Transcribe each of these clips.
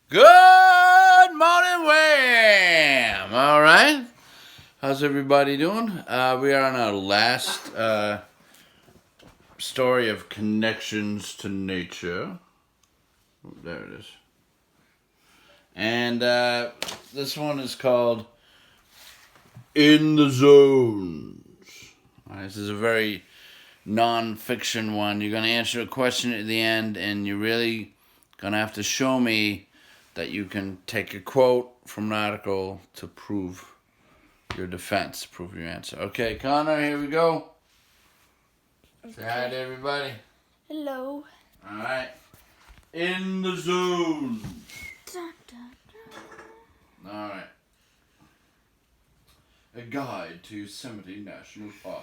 Good morning, Wham! All right. How's everybody doing? We are on our last story of connections to nature. Oh, there it is. And this one is called In the Zones. All right, this is a very non-fiction one. You're going to answer a question at the end, and you're really going to have to show me that you can take a quote from an article to prove your defense, prove your answer. Okay, Connor, here we go. Say hi to everybody. Hello. All right. In the zone. Dun, dun, dun. All right. A Guide to Yosemite National Park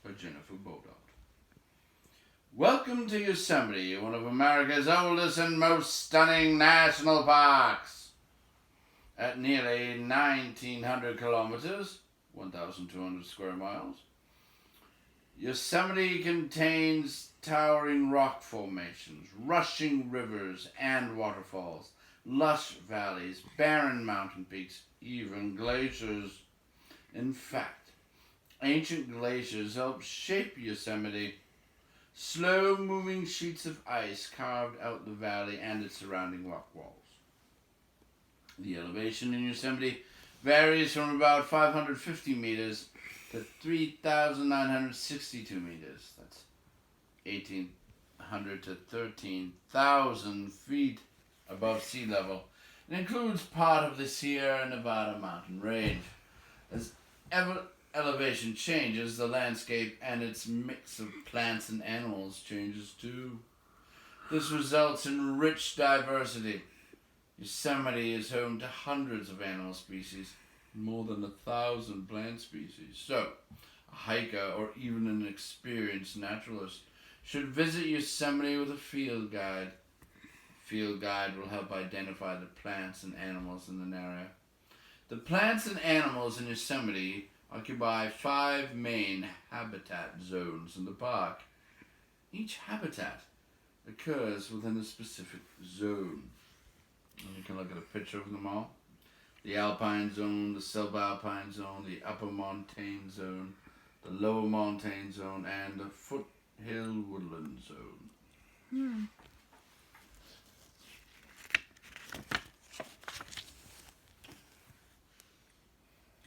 by Jennifer Bodott. Welcome to Yosemite, one of America's oldest and most stunning national parks. At nearly 1,900 kilometers, 1,200 square miles, Yosemite contains towering rock formations, rushing rivers and waterfalls, lush valleys, barren mountain peaks, even glaciers. In fact, ancient glaciers helped shape Yosemite. Slow-moving sheets of ice carved out the valley and its surrounding rock walls. The elevation in Yosemite varies from about 550 meters to 3,962 meters. That's 1,800 to 13,000 feet above sea level. It includes part of the Sierra Nevada mountain range. As elevation changes, the landscape and its mix of plants and animals changes too. This results in rich diversity. Yosemite is home to hundreds of animal species, more than 1,000 plant species. So, a hiker or even an experienced naturalist should visit Yosemite with a field guide. A field guide will help identify the plants and animals in an area. The plants and animals in Yosemite occupy 5 main habitat zones in the park. Each habitat occurs within a specific zone. And you can look at a picture of them all. The alpine zone, the subalpine zone, the upper montane zone, the lower montane zone, and the foothill woodland zone.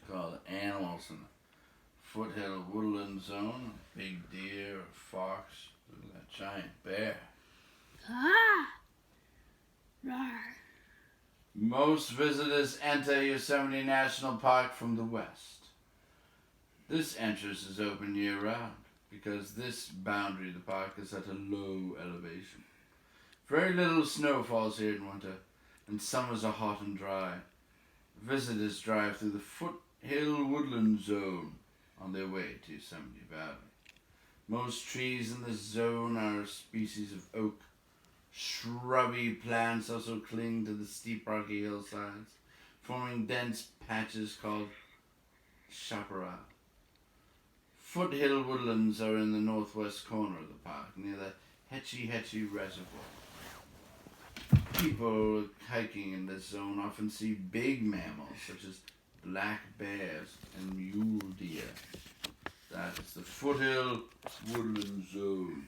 Called animals in the foothill woodland zone. A big deer, a fox, look at that giant bear. Ah! Rawr. Most visitors enter Yosemite National Park from the west. This entrance is open year-round because this boundary of the park is at a low elevation. Very little snow falls here in winter, and summers are hot and dry. Visitors drive through the foothill woodland zone on their way to Yosemite Valley. Most trees in this zone are species of oak. Shrubby plants also cling to the steep rocky hillsides, forming dense patches called chaparral. Foothill woodlands are in the northwest corner of the park, near the Hetchy Hetchy Reservoir. People hiking in this zone often see big mammals such as black bears and mule deer. That is the foothill woodland zone.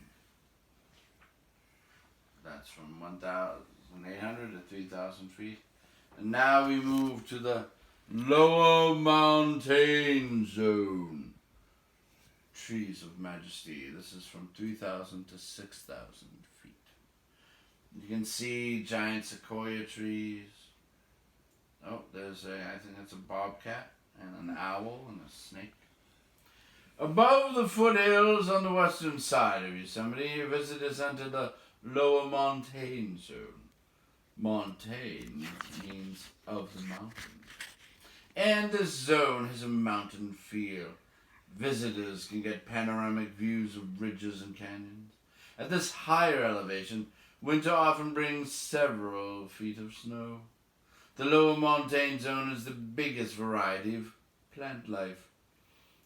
That's from 1,800 to 3,000 feet. And now we move to the lower montane zone. Trees of Majesty. This is from 3,000 to 6,000 feet. You can see giant sequoia trees. Oh, I think that's a bobcat and an owl and a snake. Above the foothills on the western side of Yosemite, visitors enter the lower montane zone. Montane means of the mountain. And this zone has a mountain feel. Visitors can get panoramic views of ridges and canyons. At this higher elevation, winter often brings several feet of snow. The lower montane zone is the biggest variety of plant life.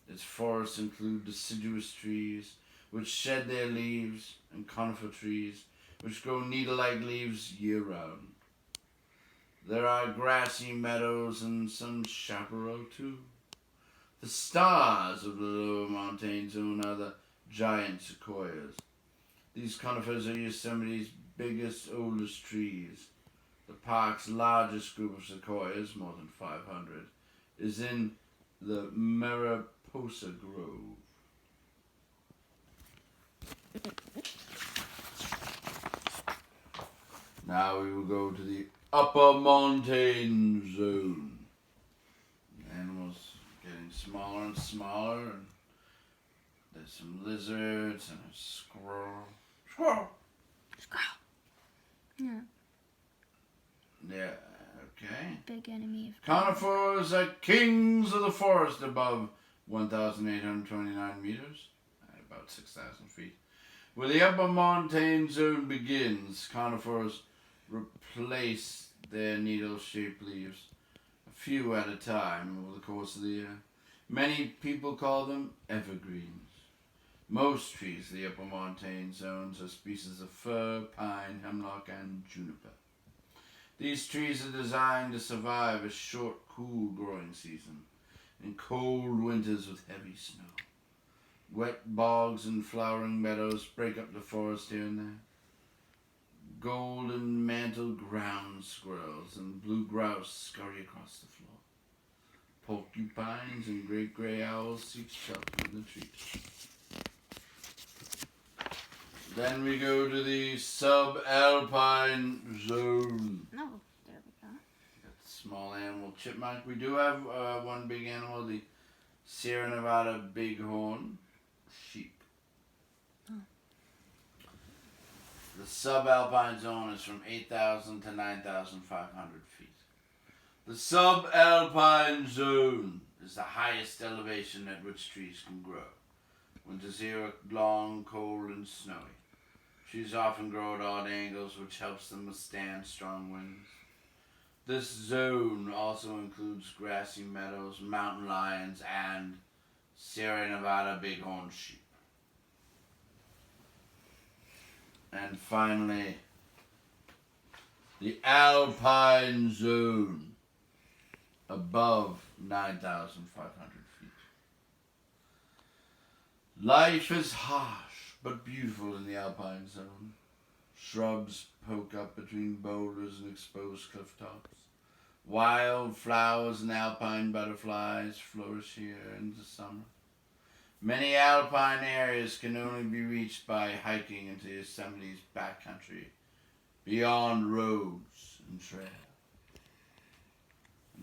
Its forests include deciduous trees, which shed their leaves, and conifer trees, which grow needle-like leaves year-round. There are grassy meadows and some chaparral too. The stars of the lower montane zone are the giant sequoias. These conifers are Yosemite's biggest, oldest trees. The park's largest group of sequoias, more than 500, is in the Mariposa Grove. Now we will go to the upper montane zone. The animals getting smaller and smaller, and there's some lizards and a squirrel. Squirrel! Squirrel. Yeah. Yeah, okay. Big enemy of Conifers are kings of the forest above 1,829 meters, at about 6,000 feet. Where the upper montane zone begins, conifers replace their needle-shaped leaves, a few at a time over the course of the year. Many people call them evergreens. Most trees in the upper montane zones are species of fir, pine, hemlock, and juniper. These trees are designed to survive a short, cool growing season and cold winters with heavy snow. Wet bogs and flowering meadows break up the forest here and there. Golden mantled ground squirrels and blue grouse scurry across the floor. Porcupines and great gray owls seek shelter in the trees. Then we go to the subalpine zone. No, there we go. Got the small animal chipmunk. We do have one big animal, the Sierra Nevada bighorn sheep. Oh. The subalpine zone is from 8,000 to 9,500 feet. The subalpine zone is the highest elevation at which trees can grow. Winters here are long, cold, and snowy. Trees often grow at odd angles, which helps them withstand strong winds. This zone also includes grassy meadows, mountain lions, and Sierra Nevada bighorn sheep. And finally, the alpine zone, above 9,500 feet. Life is harsh but beautiful in the alpine zone. Shrubs poke up between boulders and exposed cliff tops. Wild flowers and alpine butterflies flourish here in the summer. Many alpine areas can only be reached by hiking into Yosemite's backcountry, beyond roads and trails.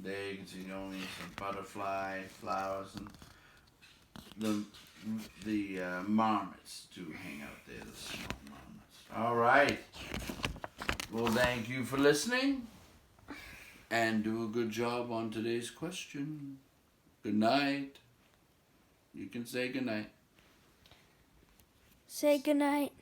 There you can see only some butterfly flowers, and the marmots do hang out there, the small marmots. All right. Well, thank you for listening, and do a good job on today's question. Good night. You can say good night. Say goodnight.